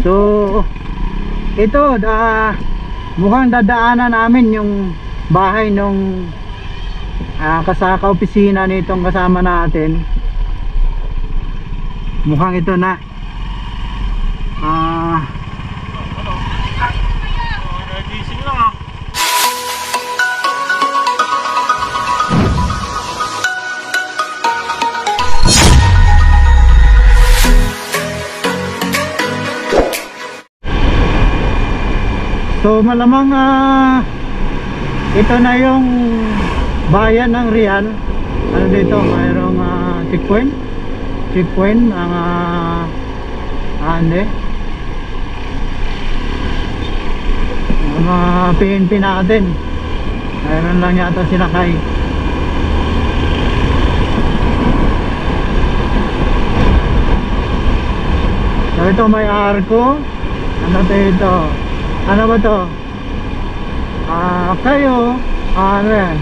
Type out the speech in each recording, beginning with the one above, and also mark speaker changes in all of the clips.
Speaker 1: So ito mukhang dadaanan namin yung bahay nung kasaka opisina nitong kasama natin. Mukhang ito na.
Speaker 2: Nagising lang
Speaker 1: So malamang ito na yung bayan ng Real. Ano dito, mayroong checkpoint ang mga PNP natin. Mayroon lang yata sinakay. So ito may arko. Ano ito? Ano ba to? Kayo ano yan?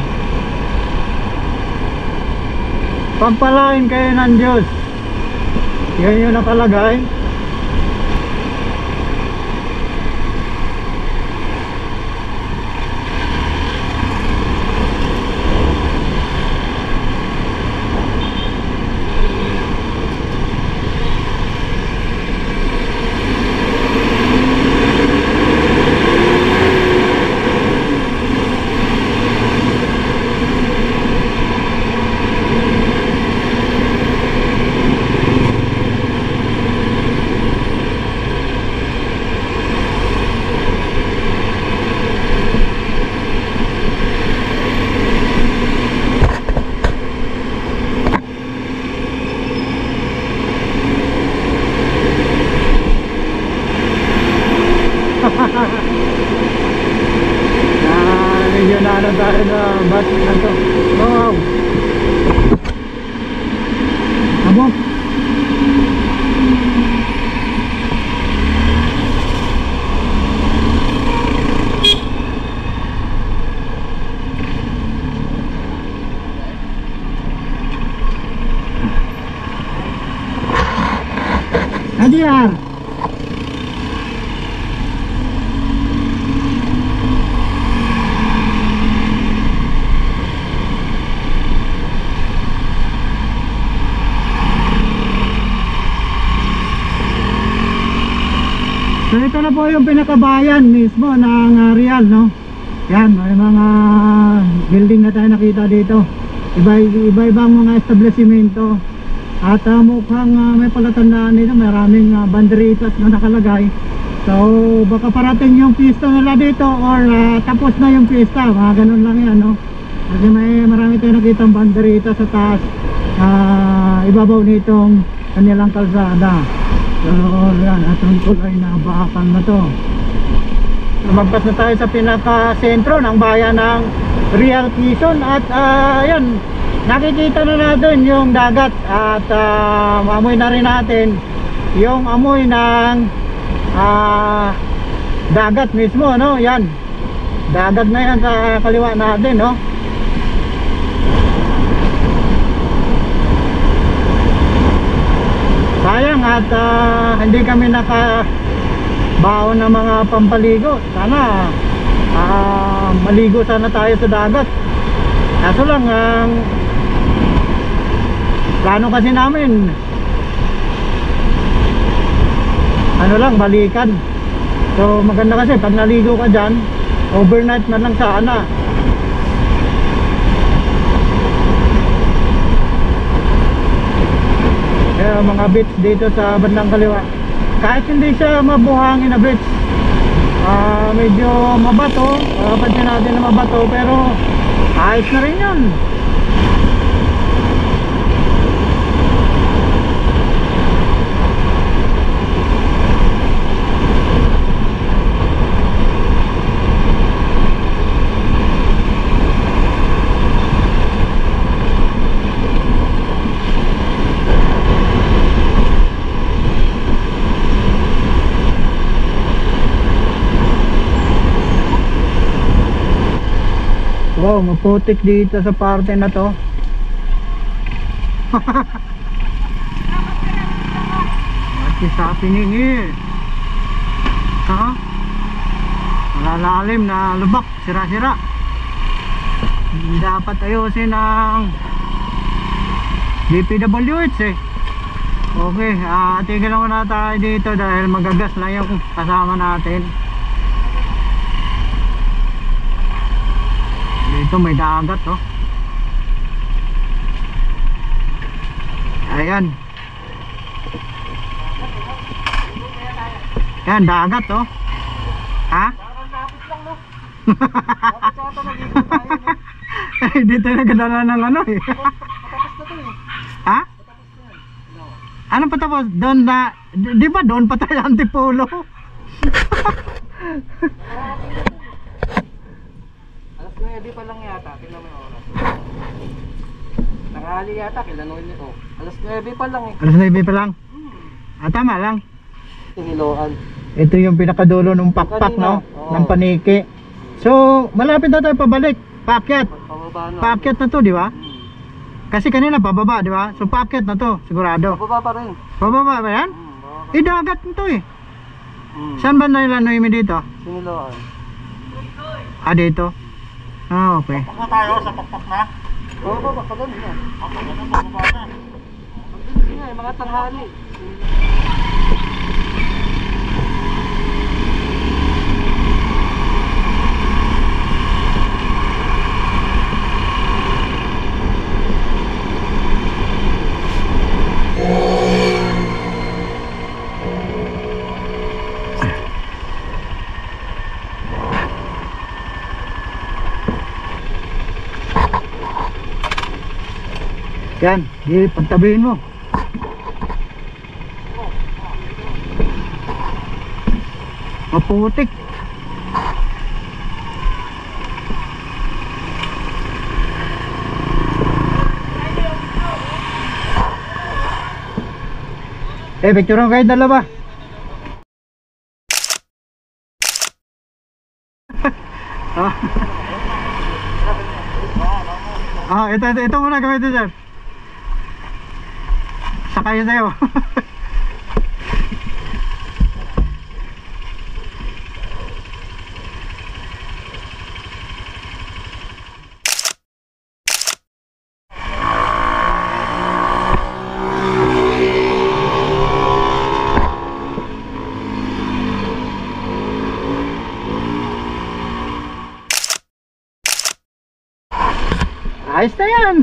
Speaker 1: Pagpalain kayo ng Diyos. Yan yung nakalagay. Medyo na tayo na bus na to. Wow. Abo. Adiar. So ito na po yung pinakabayan mismo ng Real, no? Yan, may mga building na tayo nakita dito. Iba-ibang mga establishmento. At mukhang may palatandaan dito, maraming banderitas na nakalagay. So baka parating yung pista nila dito or tapos na yung pista, mga ganun lang yan, no? Kasi marami tayo nakitang banderitas sa taas, ibabaw nitong kanilang kalsada. So yan, atong kulay na bakal na to. Lumagpas na tayo sa pinaka-sentro ng bayan ng Real Quezon. At yan, nakikita na natin yung dagat. At maamoy na rin natin yung amoy ng dagat mismo, no? Yan, dagat na yan sa kaliwa natin, no? Sayang at hindi kami nakabaon ng mga pampaligo. Sana maligo sana tayo sa dagat. Kaso lang plano kasi namin ano lang, balikan. So maganda kasi pag naligo ka dyan, overnight na lang sana. Mga beach dito sa bandang kaliwa, kahit hindi siya mabuhangin na beach, medyo mabato, pansin natin na mabato, pero ayos na rin yun. Wow, maputik dito sa parte na to. What is happening here? Oo. Malalalim na lubak, sira-sira. Dapat ayusin ng DPWH eh. Okay, tigil lang muna tayo dito dahil magagas na yung kasama natin. Dito may dagat oh. Ayan. Ayan, dagat oh. Ha? Dito na kadala ng ano eh. Ha? Ano pa tapos? Doon na, di ba doon pa tayo Antipolo?
Speaker 3: Alas 9 pa lang yata, tingnan mo yung oras. Tanghali yata, kilanuin nito. Alas 9 pa lang eh.
Speaker 1: Alas 9 pa lang? Tama lang.
Speaker 3: Tiniloan.
Speaker 1: Ito yung pinakadulo ng pakpak no?
Speaker 3: Oo.
Speaker 1: Ng paniki. So, malapit na tayo pabalik. Paakyat.
Speaker 3: Pababa na.
Speaker 1: Paakyat na to, di ba? Kasi kanina pababa, di ba? So paakyat na to, sigurado.
Speaker 3: Pababa pa rin.
Speaker 1: Pababa ba yan?
Speaker 3: Bababa.
Speaker 1: Dagat nito eh. Saan ba nilanoy mo dito?
Speaker 3: Tiniloan.
Speaker 1: Dito. Okay.
Speaker 2: Pakpak na tayo sa pakpak na.
Speaker 3: Bababa pa doon na.
Speaker 2: Pakpak na bababa na.
Speaker 3: Mabilis nga eh, mga tanghali.
Speaker 1: Yan, di pagtabihin mo. Maputik. Picture kayo dalawa. Ito muna kami ito dyan. Sakay sa'yo. Ayos na yan.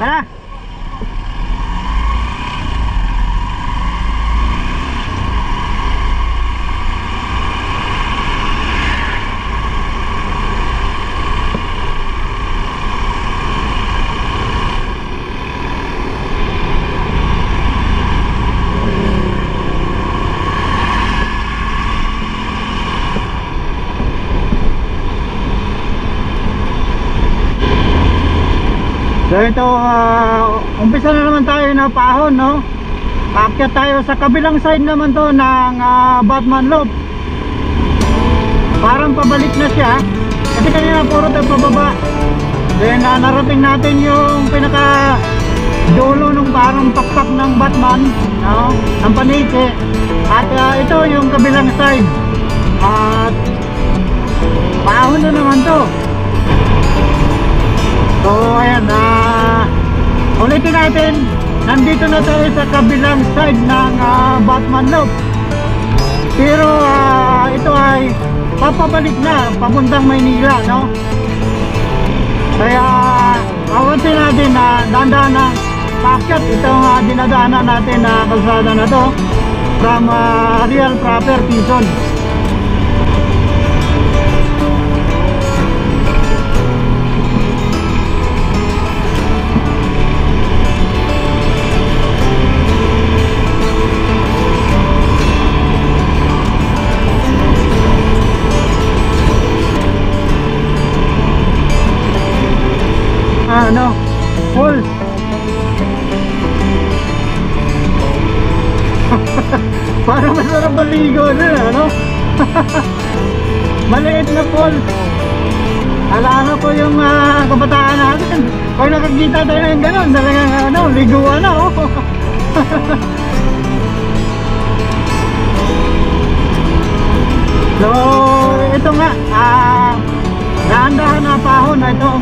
Speaker 1: Tara. So ito, umpisa na naman tayo na pahon, no? Paakyat tayo sa kabilang side naman to ng Batman Loop. Parang pabalik na siya. Kasi kanina puro tayo pababa. Then narating natin yung pinaka dulo ng parang pakpak ng Batman, no? Ng paniki. At ito yung kabilang side. At pahon na naman to. So ayan, ulitin natin, nandito na tayo sa kabilang side ng Batman Loop. Pero ito ay papabalik na, papuntang Maynila, no? Kaya awansin natin na dahan-dahan na paakyat itong dinadaanan natin na kalsada na to from Real Proper Quezon. Falls. Parang masarap maligo dun, ano? Maliit na falls. Alala ko yung kabataan natin. Pag nakakita tayo ng gano'n, talagang ano, liguan na, oh. So, ito nga, dahan-dahan na pahon na itong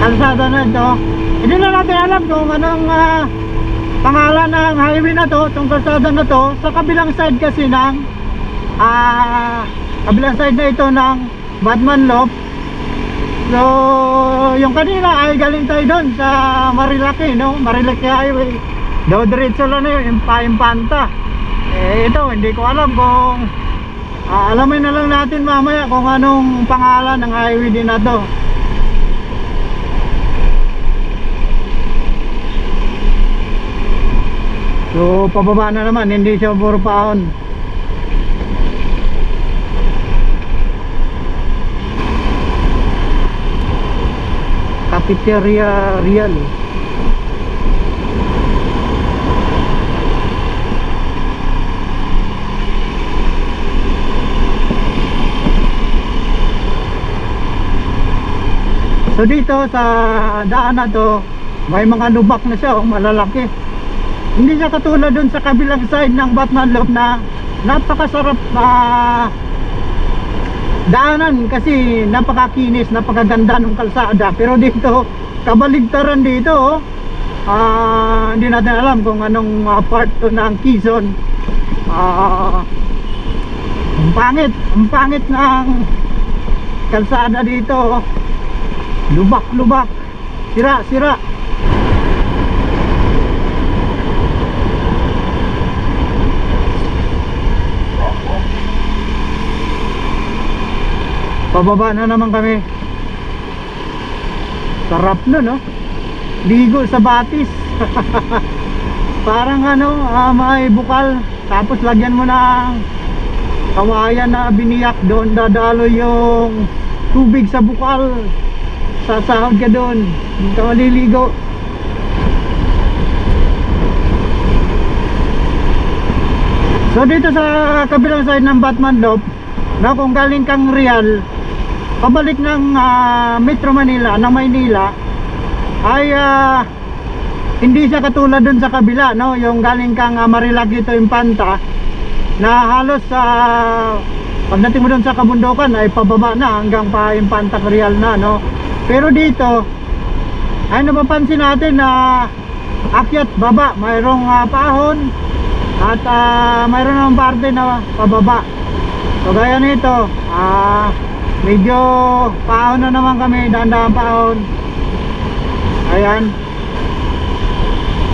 Speaker 1: kalsada na ito. Hindi na natin alam kung anong pangalan ng highway na to, itong kalsada na to. Sa kabilang side kasi ng kabilang side na ito ng Batman Loop. So, yung kanina ay galing tayo doon sa Marilaki, no? Marilaki Highway. Do diretso lang na yun, Impanta. Ito, hindi ko alam kung alamin na lang natin mamaya kung anong pangalan ng highway din na to. So, pababa na naman, hindi siya puro paon. Cafeteria Real. So dito sa daan na to, may mga lubak na siya, malalaki. Hindi siya katulad dun sa kabilang side ng Batman Loop na napakasarap daanan kasi napakakinis, napakaganda ng kalsada. Pero dito, kabaligtaran dito, hindi natin alam kung anong part to ng Quezon. Ang pangit ng kalsada dito. Lubak-lubak, sira-sira. Pababa na naman kami. Sarap nun, no? Ligo sa batis. Parang ano, may bukal. Tapos lagyan mo ng kawayan na biniyak. Doon dadalo yung tubig sa bukal. Sasahod ka doon, hindi ka maliligo. So dito sa kabilang side ng Batman Loop, na kung galing kang Real pabalik ng Metro Manila, ng Maynila, ay hindi siya katulad dun sa kabila, no? Yung galing kang Marilaki to Impanta, na halos pagdating mo dun sa kabundukan ay pababa na hanggang pa Impanta Real na, no? Pero dito ay napapansin natin na akyat baba, mayroong pahon at mayroon namang parte na pababa. So gaya nito, medyo pahon na naman kami, dahan-dahan pahon. Ayan,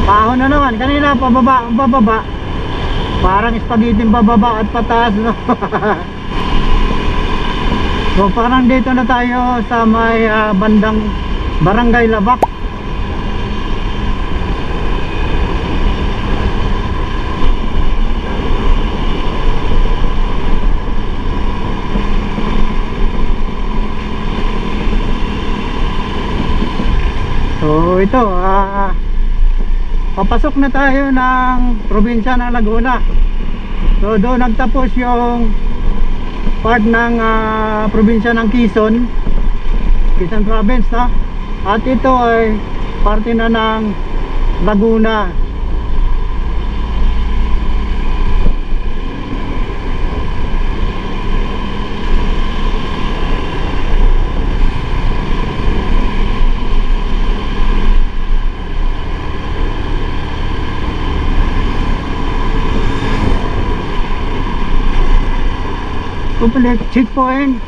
Speaker 1: pahon na naman. Kanina pababa, parang spaghetti pababa at pataas, no? So parang dito na tayo sa may bandang Barangay Labak. So ito, papasok na tayo ng probinsya ng Laguna. So doon nagtapos yung part ng probinsya ng Quezon Province, no? At ito ay parte na ng Laguna. Complete checkpoint.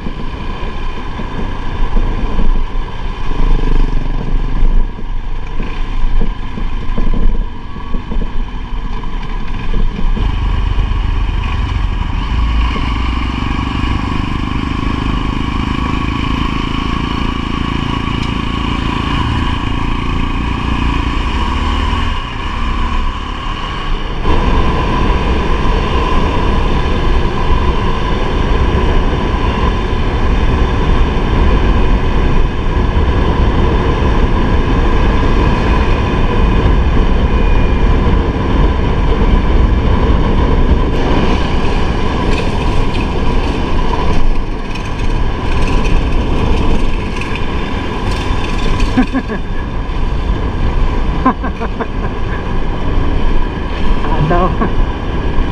Speaker 1: daw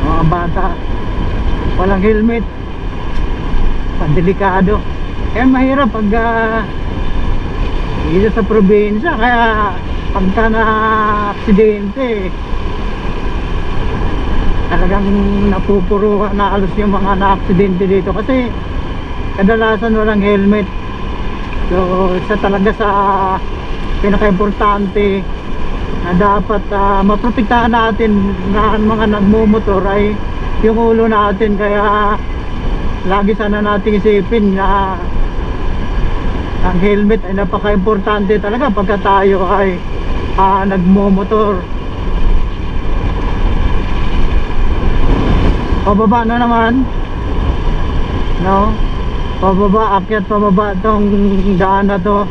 Speaker 1: mga bata walang helmet, pandelikado. Kaya mahirap pag dito sa probinsya, kaya pagka na aksidente talagang napupuro na alos yung mga na-aksidente dito kasi kadalasan walang helmet. So isa talaga sa pinaka-importante na dapat maprotektahan natin na mga nagmumotor ay yung ulo natin. Kaya lagi sana nating isipin na ang helmet ay napaka-importante talaga pagka tayo ay nagmumotor. Pababa na naman, no? Pababa, akyat pababa tong daan na to.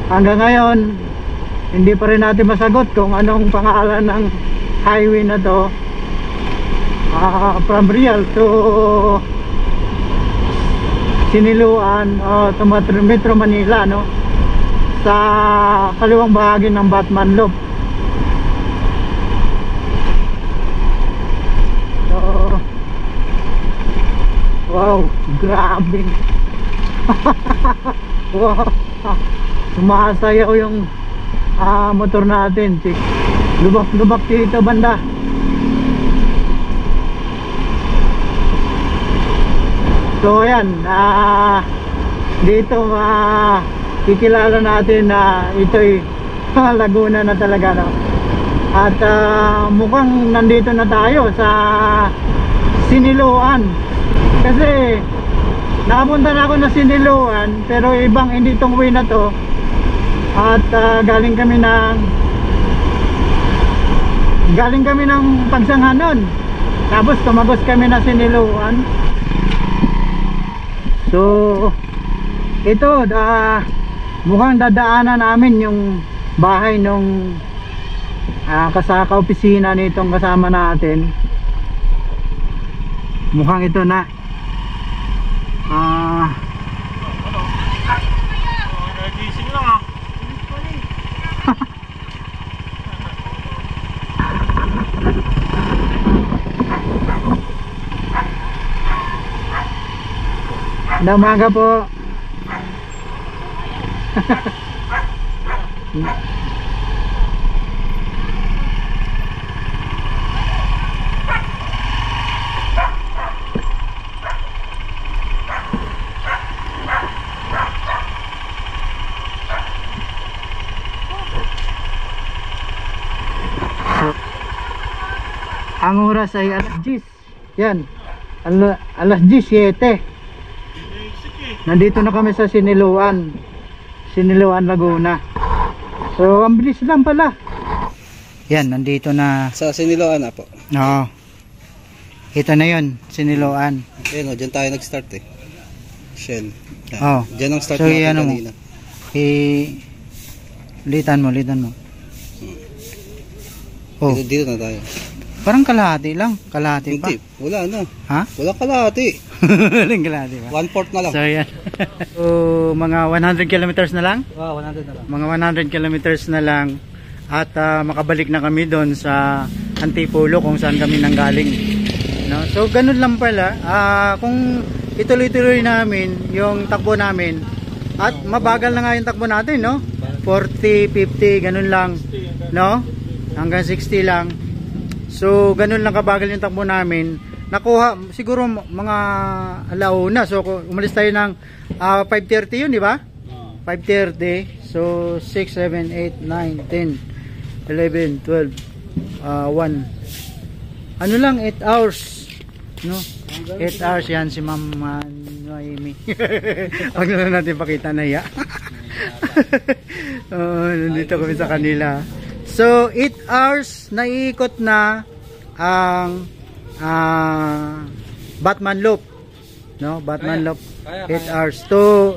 Speaker 1: Hanggang ngayon hindi pa rin natin masagot kung anong pangalan ng highway na to, from Real to Siniluan o to Metro Manila, no? Sa kaliwang bahagi ng Batman Loop. So, wow, grabe. Wow, sumasayaw yung motor natin. Lubak-lubak dito banda. So ayan, dito kikilala natin na ito'y Laguna na talaga, no? At mukhang nandito na tayo sa Siniluan. Kasi nakapunta na ako na Siniluan, pero ibang hindi itong way na to. At galing kami ng Pagsanganon, tapos tumagos kami na Siniluan. So ito mukhang dadaanan namin yung bahay nung kasaka opisina nitong kasama natin. Mukhang ito na
Speaker 2: Nagising lang
Speaker 1: Namaga po. Ang oras ay alas 10. Yan. Alas 17. Nandito na kami sa Siniluan, Laguna. So ang bilis lang pala. Yan, nandito na
Speaker 3: Sa Siniloan na po.
Speaker 1: Oo. Ito na yun, Siniluan.
Speaker 3: Ayun o, dyan tayo nag-start eh. Shell. Yan.
Speaker 1: Oh.
Speaker 3: Dyan ang start
Speaker 1: So,
Speaker 3: natin
Speaker 1: yan mo.
Speaker 3: kanina.
Speaker 1: Litan mo. Oh,
Speaker 3: Dito na tayo.
Speaker 1: parang kalahati lang. Kalahati pa.
Speaker 3: Hindi, wala na.
Speaker 1: Ha?
Speaker 3: Wala kalahati.
Speaker 1: Walang kalahati pa.
Speaker 3: 1/4 na lang.
Speaker 1: So yan. So mga 100 kilometers na lang?
Speaker 3: Wow, 100 na lang.
Speaker 1: Mga 100 kilometers na lang. At makabalik na kami doon sa Antipolo kung saan kami nanggaling. No? So ganun lang pala. Kung ituloy-tuloy namin yung takbo namin, at mabagal na nga yung takbo natin, no? 40, 50, ganun lang, no? Hanggang 60 lang. So ganun lang kabagal yung takbo namin. Nakuha siguro mga alauna. So umalis tayo ng 5:30 yun, di ba? 5:30. So 6, 7, 8, 9, 10, 11, 12, 1. Ano lang, 8 hours, no? 8 hours yan si Ma'am Noemi. Huwag na natin pakita na ya. Nandito kami sa kanila. So 8 hours naiikot na ang Batman Loop, no? Batman Loop. 8 hours to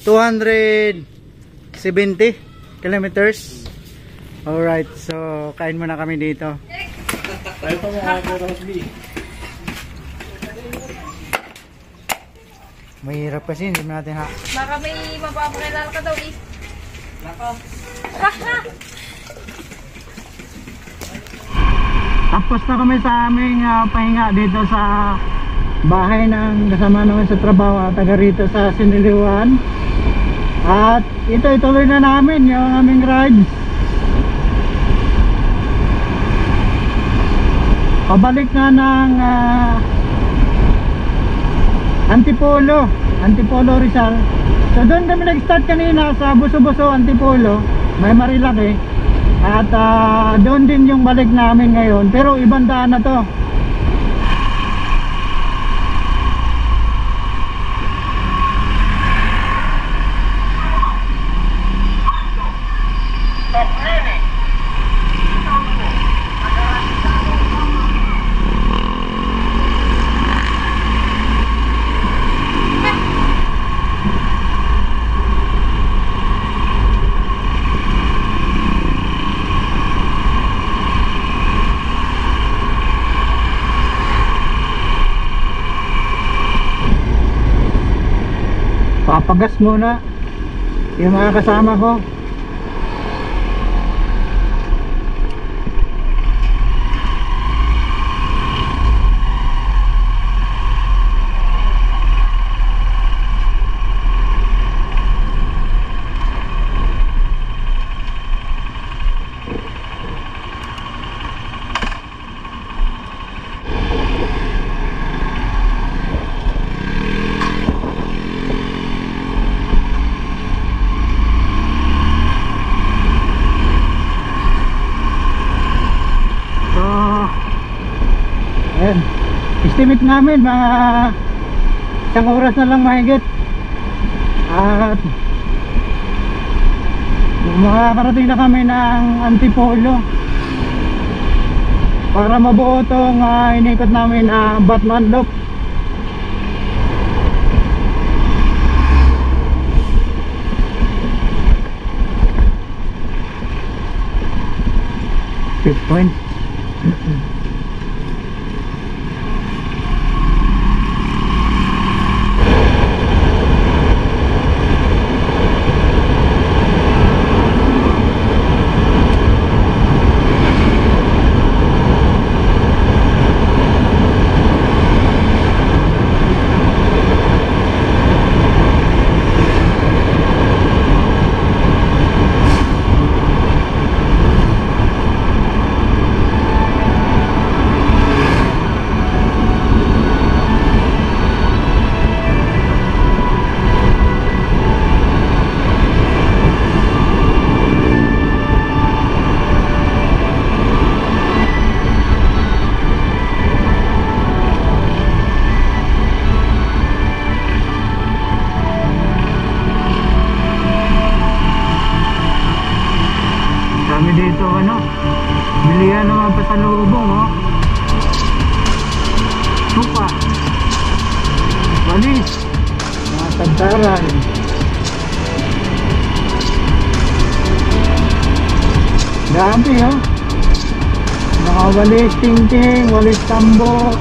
Speaker 1: 270 kilometers. Alright, so kain muna kami dito.
Speaker 2: Tayo pa mga Rosby.
Speaker 1: Mahirap kasi hindi natin
Speaker 4: Baka may mapapakilala ka daw eh.
Speaker 1: Tapos na kami sa aming pahinga dito sa bahay ng kasama namin sa trabaho, taga rito sa Siniliwan. At ituloy na namin yung aming rides. Pabalik na ng Antipolo Rizal. So doon kami nag-start kanina sa Buso-Buso, Antipolo, may Marilaki. At doon din yung balik namin ngayon, pero ibang daan na to. Papagas muna yung mga kasama ko. Ayan, estimate namin mga isang oras na lang mahigit. At makakarating na kami ng Antipolo para mabuo itong inikot namin Batman Loop. Fifth point. Kami dito bilihan ng mga pasalubong supa, walis, mga tagdaran. Dami mga walis tingting, walis tambo,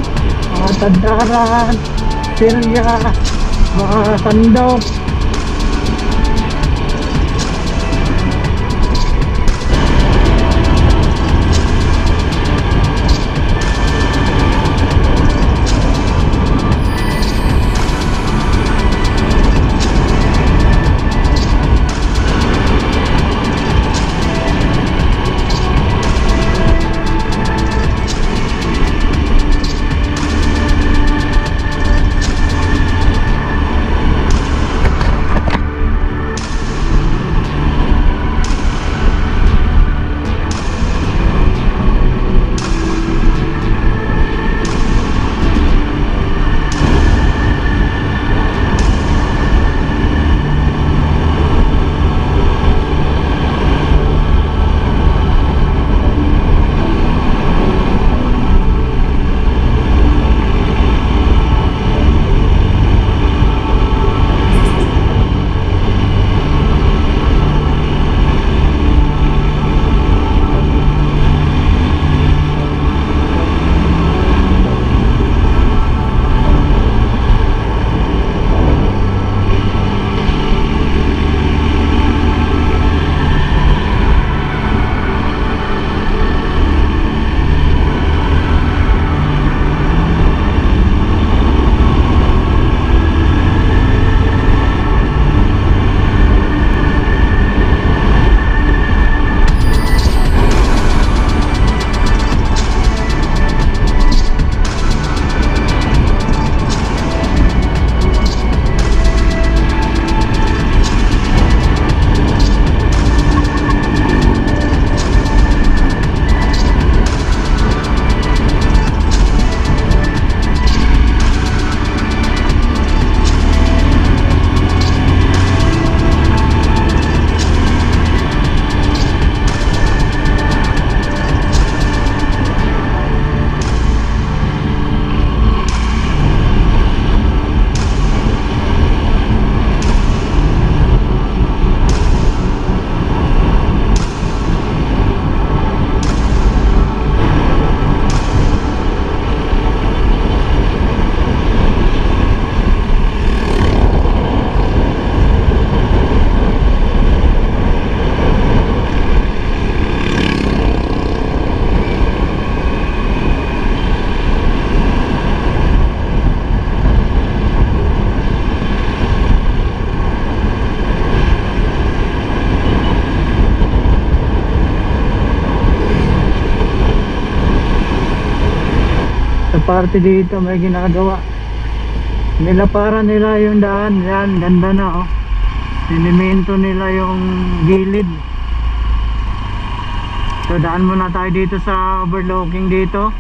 Speaker 1: mga tagdaran, sirya, mga sandok. parte dito may ginagawa. Nilapara nila yung daan. Yan, ganda na oh. Sinimento nila yung gilid. So daan muna tayo dito sa overlooking dito.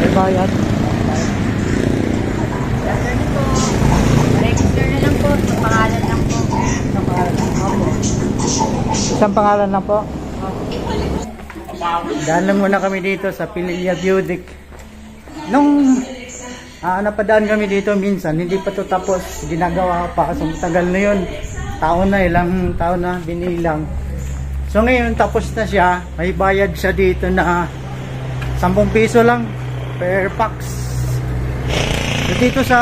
Speaker 1: May bayad.
Speaker 4: Register na lang po, sa pangalan lang po.
Speaker 1: Isang pangalan lang po. Daan lang muna kami dito sa Pililla Budik. Nung napadaan kami dito minsan, hindi pa to tapos, ginagawa pa kasi tagal na yun. Ilang taon na binilang. So ngayon tapos na siya, may bayad siya dito na 10 piso lang per pax. So dito sa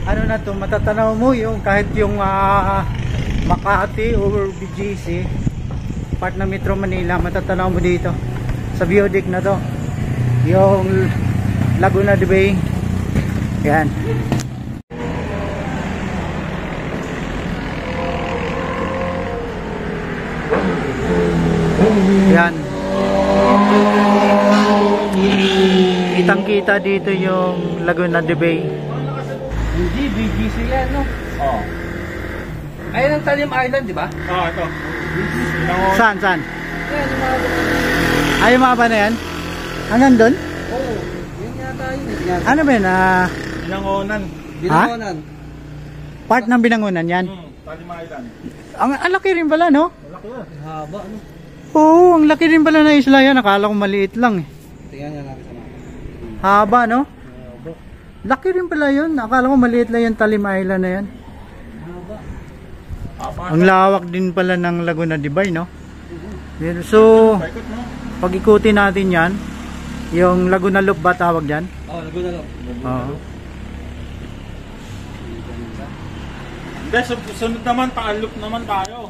Speaker 1: ano na to, matatanaw mo yung kahit yung Makati or BGC, part ng Metro Manila, matatanaw mo dito sa Budik na to yung Laguna de Bay. Yan. Yan. Kitang kita dito yung Laguna de Bay.
Speaker 3: Hindi, BGC yan, no? Oo. Ayun ang Talim Island, di ba?
Speaker 2: Oo, ito.
Speaker 1: Saan?
Speaker 3: Ayan, yung mga...
Speaker 1: Ay, yung mga ba na yan? Hanggang doon?
Speaker 3: Oo, yun yata yun. Yan.
Speaker 1: Ano ba yun?
Speaker 2: Binangonan.
Speaker 3: Binangonan.
Speaker 1: Part ng Binangonan yan?
Speaker 2: Talim Island.
Speaker 1: Ang laki rin pala, no?
Speaker 2: Malaki yan.
Speaker 3: Haba, ano?
Speaker 1: Oo, ang laki rin pala na isla yan. Akala ko maliit lang eh.
Speaker 3: Tingnan niya natin sa mga.
Speaker 1: Haba, no? Laki rin pala yun. Akala ko maliit lang yung Talim Island na yan. Ang lawak din pala ng Laguna de Bay, no? So,
Speaker 2: Paikot mo.
Speaker 1: pag ikutin natin yan, yung Laguna Loop ba tawag dyan?
Speaker 3: Oo, Laguna lang.
Speaker 1: Oo.
Speaker 2: Hindi, sunod naman, Taal-Loop naman tayo.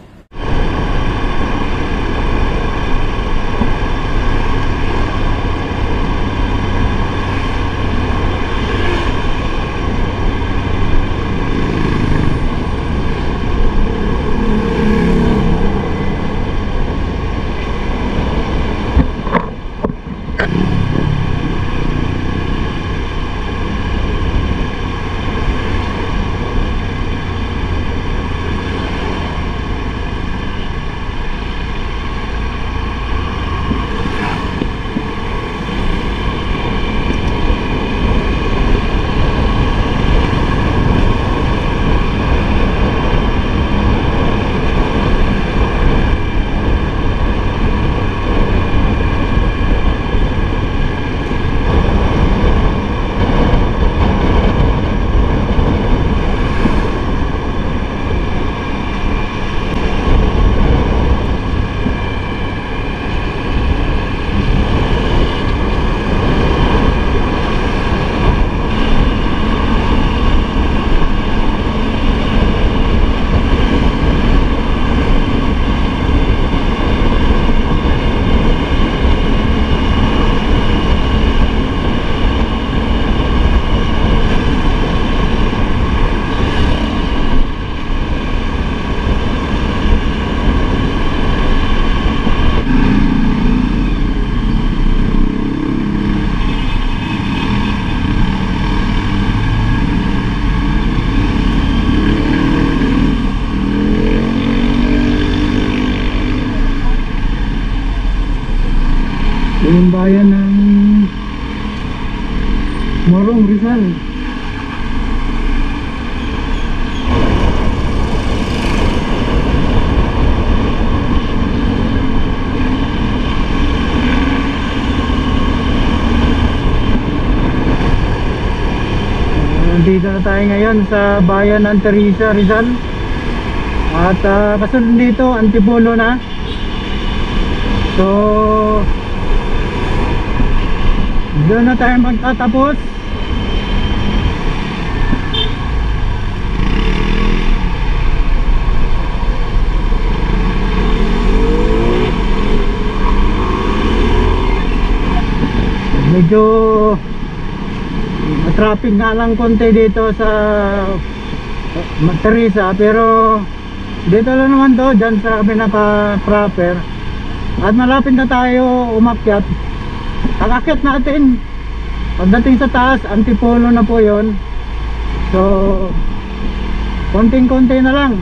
Speaker 1: Yung bayan ng Morong, Rizal. Nandito na tayo ngayon sa bayan ng Teresa, Rizal. At kasunod dito, Antipolo na. So doon na tayo magtatapos. Medyo traffic nga lang konti dito sa Teresa, pero dito lang naman to, dyan sa pinaka proper. At malapit na tayo umakyat. Pag-akyat natin, pagdating sa taas, Antipolo na po yon. So konting-konti na lang.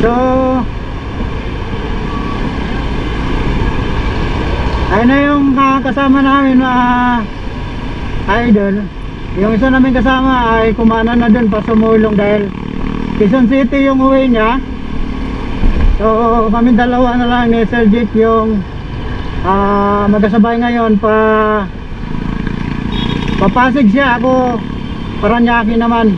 Speaker 1: So ayun na yung kasama namin mga idol. Yung isa namin kasama ay kumana na dun pa sumulong dahil Quezon City yung uwi niya. So kami dalawa na lang ni Sir Jake yung magkasabay ngayon papasig siya, ako Paranaque naman.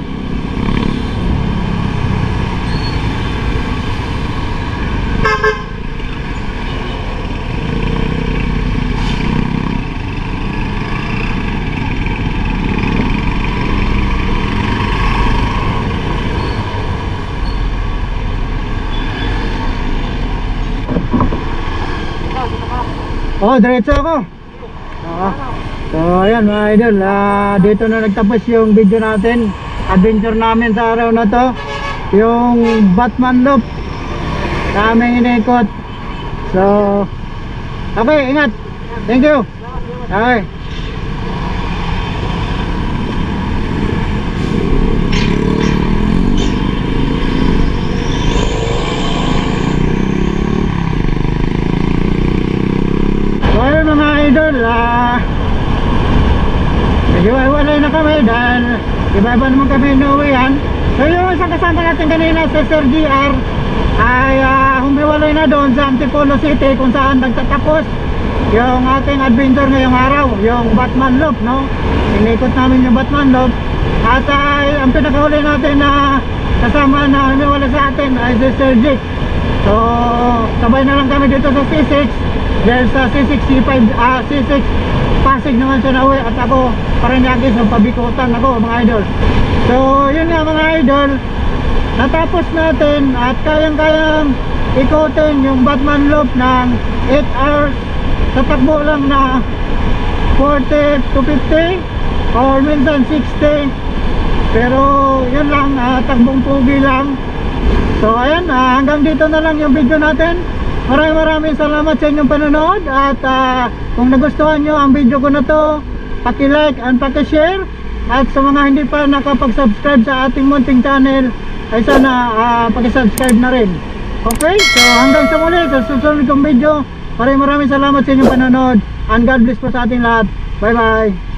Speaker 1: Oh, diretso ako. So ayan mga idol, dito na nagtapos yung video natin, adventure namin sa araw na to, yung Batman Loop na aming inikot. So okay, ingat, thank you. Okay. Mga idol, nag-iwalay na kami dahil iba-iba naman kami inuwihan. So yung isang kasama natin kanina sa Sir GR ay humiwalay na doon sa Antipolo City kung saan nagtatapos yung ating adventure ngayong araw, yung Batman Loop, no? Inikot namin yung Batman Loop. At ang pinakahuli natin na kasama na humiwalay sa atin ay si Sir Jake. So sabay na lang kami dito sa C6 dahil sa C6 C6 Pasig naman siya na uwi at ako Paranaque, so pabikutan ako mga idol. So yun nga mga idol, natapos natin at kayang-kayang ikutin yung Batman Loop ng 8 hours sa takbo lang na 40 to 50 or minsan 60, pero yun lang, takbong pugi lang. So ayan, hanggang dito na lang yung video natin. Maraming salamat sa inyong panonood. At kung nagustuhan nyo ang video ko na to, paki-like and paki-share. At sa mga hindi pa nakapag-subscribe sa ating munting channel, ay sana paki-subscribe na rin. Okay, so hanggang sa muli sa susunod kong video. Maraming salamat sa inyong panonood, and God bless po sa ating lahat. Bye bye.